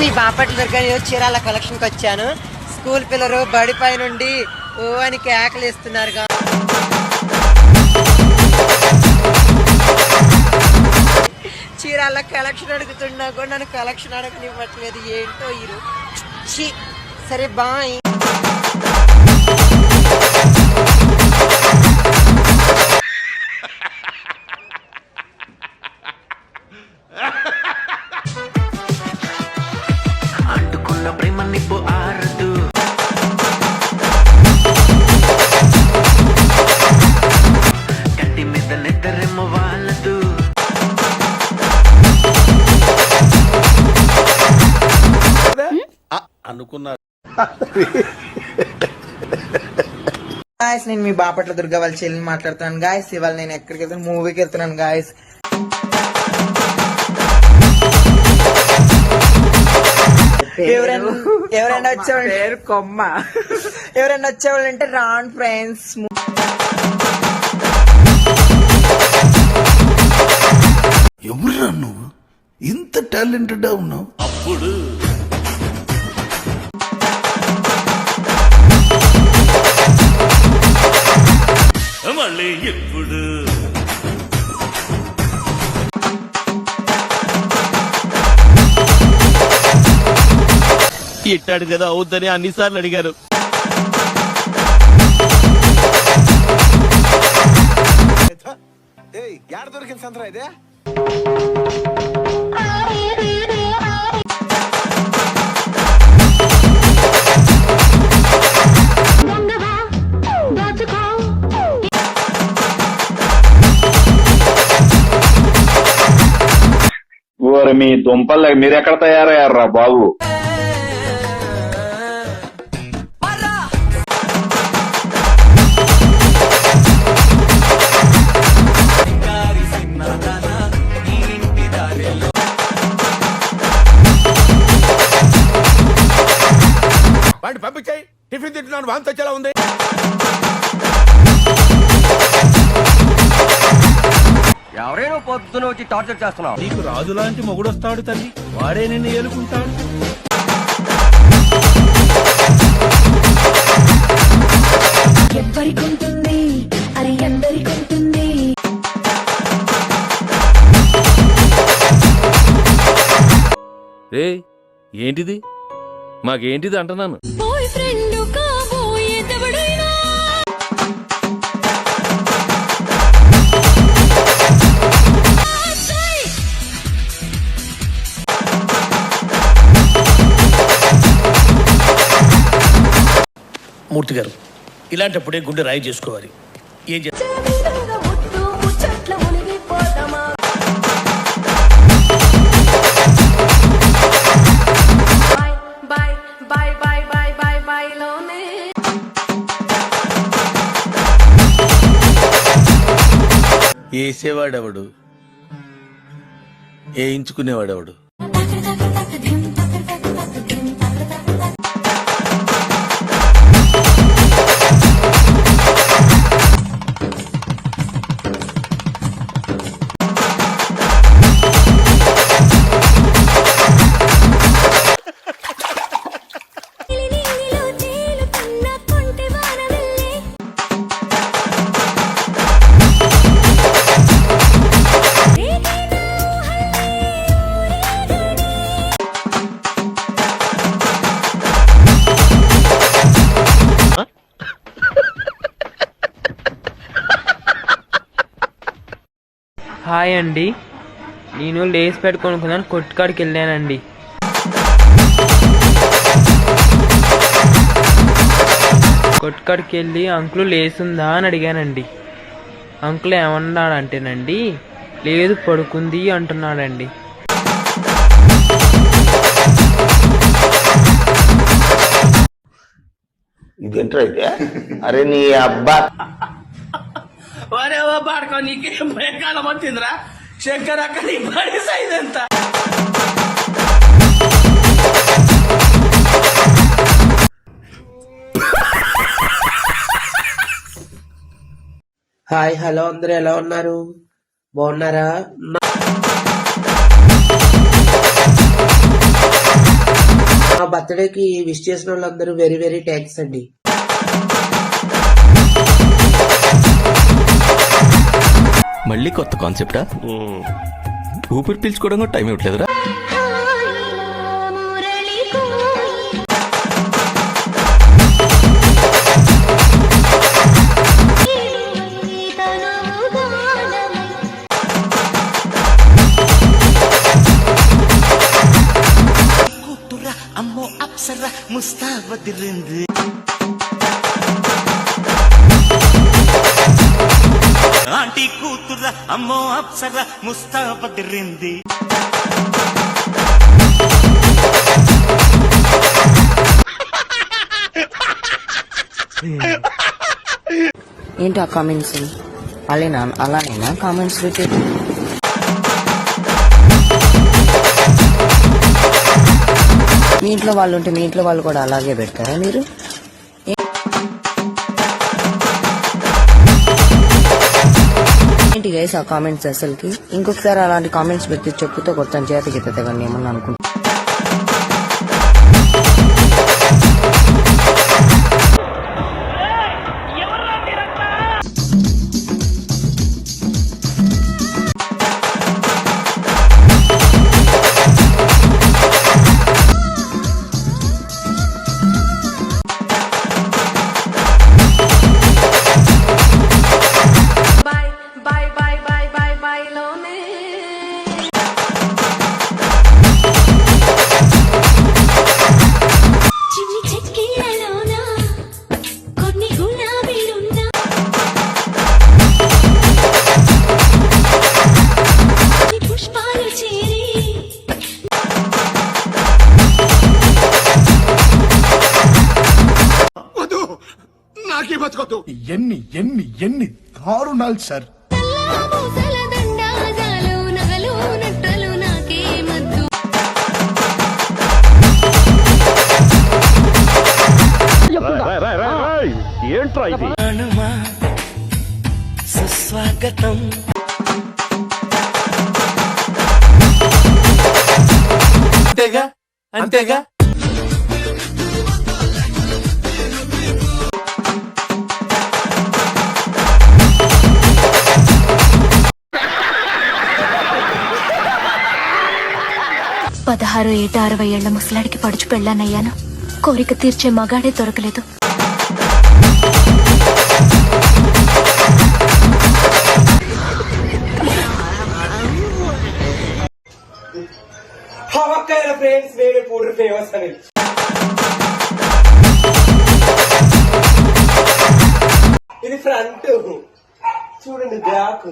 మీ బాపట్ల దగ్గర చీరాల కలెక్షన్కి వచ్చాను. స్కూల్ పిల్లలు బడిపై నుండి ఓ అని కేకలు ఇస్తున్నారు. చీరాల కలెక్షన్ అడుగుతున్నా కూడా నన్ను కలెక్షన్ అడగనివ్వట్లేదు. ఏంటో ఇరు సరే బాయ్. అంటుకున్న ప్రేమ నిప్పు ఆరదు, గడ్డి మీద నిద్రేమో వాళ్ళదు. అనుకున్నారు. గాయస్ నేను మీ బాపట్ల దుర్గా వాళ్ళ చెల్లిని మాట్లాడుతున్నాను. గాయస్ ఇవాళ నేను ఎక్కడికి వెళ్తాను, మూవీకి వెళ్తున్నాను. గాయస్ ఎవరైనా వచ్చేవాళ్ళు కొమ్మ ఎవరైనా వచ్చేవాళ్ళు అంటే రాన్ ఫ్రెండ్స్. ఎవరురా నువ్వు ఇంత టాలెంటెడ్ ఉన్నావు? అప్పుడు మళ్ళీ ఎప్పుడు ఇట్టాడు కదా అవుద్దని అన్నిసార్లు అడిగారు. యాడ దొరికింది సంతరా ఇదే? మీ దుంపల్ మీరెక్కడ తయారయ్యారా బాబు? వాడిని పంపించాయి. టిఫిన్ తింటున్నాను, వాంతి వచ్చేలా ఉంది. ఎవరైనా పొద్దున వచ్చి టార్చర్ చేస్తున్నావు. నీకు రాజు లాంటి మొగుడు వస్తాడు తల్లి, వాడే నిన్ను ఏలుకుంటాడు. ఎవ్వరికుంటుంది అది అందరికుంటుంది. రే ఏంటిది, మాకేంటిది అంటున్నాను. బాయ్ ఫ్రెండ్ కాబోయే ఎవడైనా మూర్తి గారు ఇలాంటప్పుడే గుండె రాయి చేసుకోవాలి. ఏం వేసేవాడెవడు, వేయించుకునేవాడెవడు? హాయ్ అండి, నేను లేస్ పెట్టుకొనుకున్నాను, కొట్టుకాడికి వెళ్ళానండి. కొట్టుకాడికి వెళ్ళి అంకుల్ లేసుందా అని అడిగానండి. అంకుల్ ఏమన్నాడంటేనండి, లేదు పడుకుంది అంటున్నాడండి. ఇదేంట్రా అయితే? అరే నీ అబ్బా పాడుకో, నీకేం భయకాలం వచ్చిందిరా శంకర్. అక్కడ బడి సైజ్ ఎంత? హాయ్ హలో అందరూ ఎలా ఉన్నారు, బాగున్నారా? బర్త్డేకి విష్ చేసిన వాళ్ళందరూ వెరీ వెరీ థ్యాంక్స్ అండి. మళ్ళీ కొత్త కాన్సెప్టా? ఊపిరి పీల్చుకోవడం కూడా టైం ఇవ్వట్లేదురా. అమ్మో అప్సర ముస్తాబదిరింది. ఆంటీ కూతుర అమ్మో అప్సర ముస్తాబదిరింది. ఏంటి ఆ కామెంట్స్? అలానేనా కామెంట్స్ పెట్టేది? మీ ఇంట్లో వాళ్ళు ఉంటే మీ ఇంట్లో వాళ్ళు కూడా అలాగే పెడతారా మీరు? ఏంటి గైస్ ఆ కామెంట్స్ అసలుకి? ఇంకొకసారి అలాంటి కామెంట్స్ పెడితే చెప్పుతో కొడతాను, చేతికి ఎత్తే కానీ ఏమన్నా అనుకుంటా. చిన్ని చెక్కిళ్ళలోన కొన్ని గులాబీలున్నా పుష్పాలు చేరి నాకే బతకొద్దు. ఎన్ని దారుణాలు సార్. పూసల దండాలు నగలు నట్టలు నాకే మద్దు. ఏంట్రా ఇది? హనుమా సుస్వాగతం. అంతేగా అంతేగా. పదహారు ఏట 60 ఏళ్ల ముసలాడికి పడుచు పెళ్ళానయ్యాను. కోరిక తీర్చే మగాడే దొరకలేదు. ఫ్రెండ్స్ వేరే పౌడర్ ఫేమస్ అని ఇది ఫ్రంట్ చూడండి బ్యాక్.